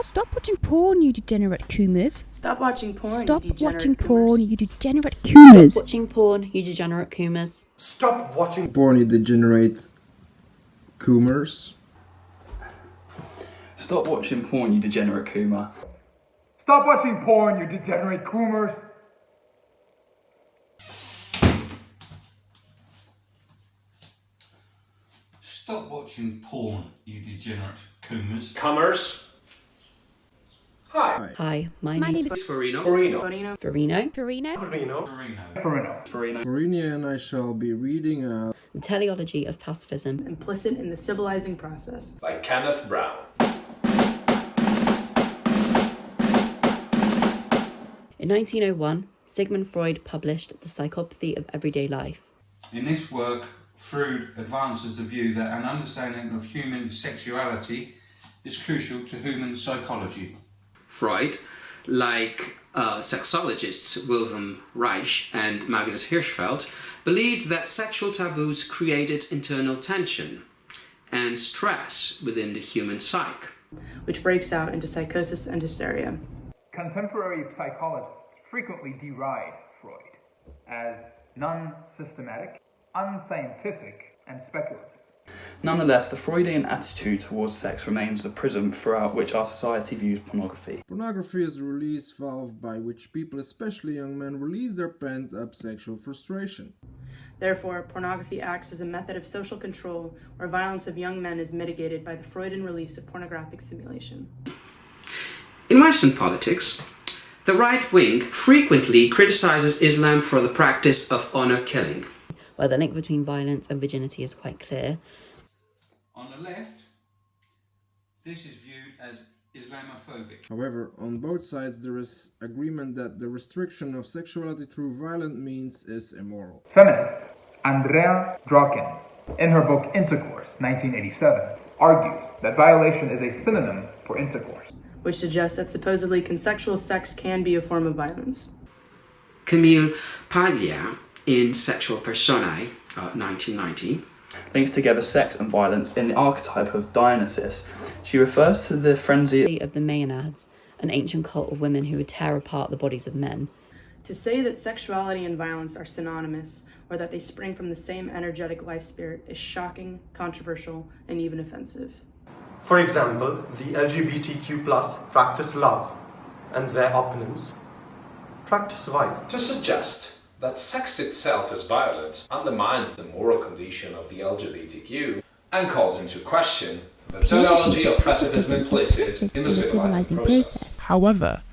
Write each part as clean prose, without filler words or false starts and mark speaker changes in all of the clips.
Speaker 1: Stop watching porn, you degenerate coomers.
Speaker 2: Stop watching porn,
Speaker 1: Stop
Speaker 2: you degenerate
Speaker 1: watching
Speaker 2: coomers.
Speaker 1: porn, you degenerate coomers.
Speaker 3: Stop watching porn, you degenerate coomers.
Speaker 4: Stop watching porn, you degenerate coomers.
Speaker 5: Stop watching porn, you degenerate coomer.
Speaker 6: Stop watching porn, you degenerate coomers.
Speaker 7: Stop watching porn, you degenerate coomers.
Speaker 8: Comers.
Speaker 3: Hi, my name is
Speaker 8: Forino.
Speaker 3: Forino.
Speaker 4: Forino and I shall be reading
Speaker 3: The Teleology of Pacifism.
Speaker 2: Implicit in the civilizing process.
Speaker 8: By Kenneth Brown.
Speaker 3: In 1901, Sigmund Freud published The Psychopathy of Everyday Life.
Speaker 7: In this work, Freud advances the view that an understanding of human sexuality is crucial to human psychology.
Speaker 9: Freud, like sexologists Wilhelm Reich and Magnus Hirschfeld, believed that sexual taboos created internal tension and stress within the human psyche,
Speaker 2: which breaks out into psychosis and hysteria.
Speaker 6: Contemporary psychologists frequently deride Freud as non-systematic, unscientific, and speculative.
Speaker 5: Nonetheless, the Freudian attitude towards sex remains the prism throughout which our society views pornography.
Speaker 4: Pornography is a release valve by which people, especially young men, release their pent-up sexual frustration.
Speaker 2: Therefore, pornography acts as a method of social control where violence of young men is mitigated by the Freudian release of pornographic stimulation.
Speaker 9: In Western politics, the right wing frequently criticizes Islam for the practice of honor killing,
Speaker 3: where the link between violence and virginity is quite clear.
Speaker 7: On the left, this is viewed as Islamophobic.
Speaker 4: However, on both sides there is agreement that the restriction of sexuality through violent means is immoral.
Speaker 6: Feminist Andrea Draken, in her book Intercourse, 1987, argues that violation is a synonym for intercourse,
Speaker 2: which suggests that supposedly consensual sex can be a form of violence.
Speaker 9: Camille Paglia, in Sexual Personae, 1990,
Speaker 5: links together sex and violence in the archetype of Dionysus. She refers to the frenzy
Speaker 3: of the Maenads, an ancient cult of women who would tear apart the bodies of men.
Speaker 2: To say that sexuality and violence are synonymous, or that they spring from the same energetic life spirit, is shocking, controversial, and even offensive.
Speaker 10: For example, the LGBTQ+ practice love, and their opponents practice violence.
Speaker 8: To suggest that sex itself is violent undermines the moral condition of the LGBTQ and calls into question the teleology of pacifism implicit in the civilizing process.
Speaker 11: However,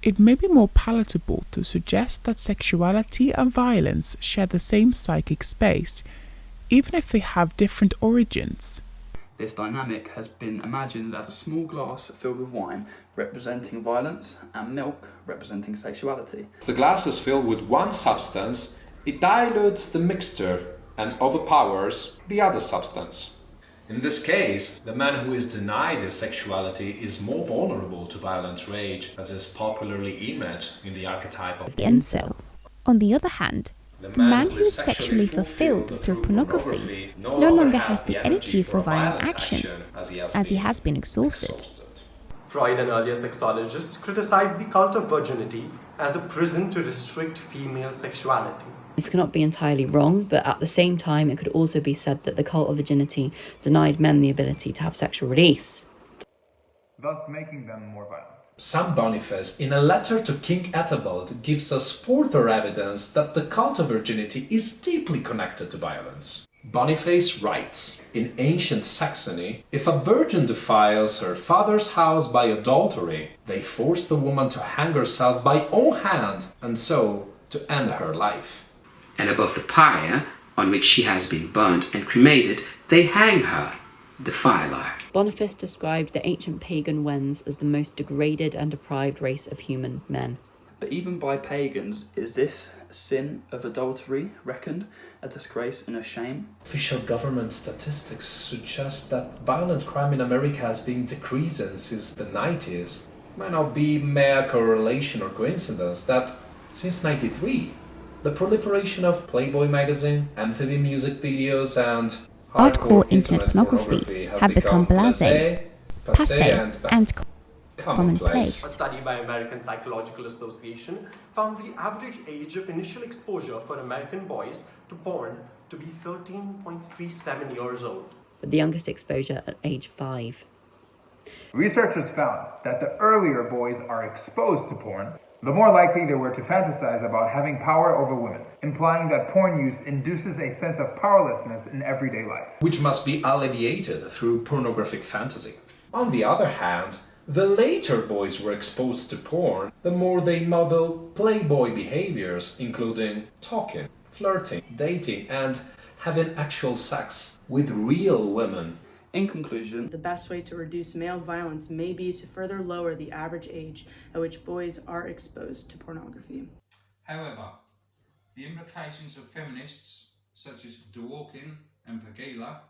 Speaker 11: it may be more palatable to suggest that sexuality and violence share the same psychic space, even if they have different origins.
Speaker 5: This dynamic has been imagined as a small glass filled with wine, representing violence, and milk, representing sexuality.
Speaker 8: If the glass is filled with one substance, it dilutes the mixture and overpowers the other substance. In this case, the man who is denied his sexuality is more vulnerable to violent rage, as is popularly imaged in the archetype of
Speaker 1: the incel. On the other hand, the man who is sexually fulfilled through pornography no longer has the energy for violent action, as he has been exhausted.
Speaker 10: Freud and earlier sexologists criticized the cult of virginity as a prison to restrict female sexuality.
Speaker 3: This cannot be entirely wrong, but at the same time it could also be said that the cult of virginity denied men the ability to have sexual release,
Speaker 6: thus making them more violent.
Speaker 8: Saint Boniface, in a letter to King Ethelbald, gives us further evidence that the cult of virginity is deeply connected to violence. Boniface writes, in ancient Saxony, if a virgin defiles her father's house by adultery, they force the woman to hang herself by own hand, and so to end her life.
Speaker 9: And above the pyre on which she has been burnt and cremated, they hang her, the filer.
Speaker 3: Boniface described the ancient pagan Wends as the most degraded and deprived race of human men.
Speaker 5: But even by pagans, is this sin of adultery reckoned a disgrace and a shame?
Speaker 8: Official government statistics suggest that violent crime in America has been decreasing since the 90s. It might not be mere correlation or coincidence that since 93, the proliferation of Playboy magazine, MTV music videos, and
Speaker 1: hardcore internet pornography have become blasé, passé, and
Speaker 8: commonplace.
Speaker 10: A study by American Psychological Association found the average age of initial exposure for American boys to porn to be 13.37 years old.
Speaker 3: With the youngest exposure at age 5.
Speaker 6: Researchers found that the earlier boys are exposed to porn, the more likely they were to fantasize about having power over women, implying that porn use induces a sense of powerlessness in everyday life,
Speaker 8: which must be alleviated through pornographic fantasy. On the other hand, the later boys were exposed to porn, the more they model playboy behaviors, including talking, flirting, dating, and having actual sex with real women.
Speaker 5: In conclusion,
Speaker 2: the best way to reduce male violence may be to further lower the average age at which boys are exposed to pornography.
Speaker 7: However, the implications of feminists such as Dworkin and Pagela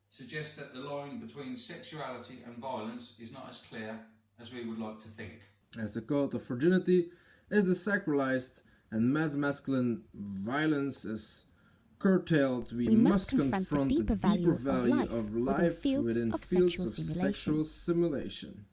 Speaker 7: suggest that the line between sexuality and violence is not as clear as we would like to think.
Speaker 4: As the cult of virginity is desacralized and mass masculine violence is curtailed, we must confront the deeper value of life within fields of sexual simulation.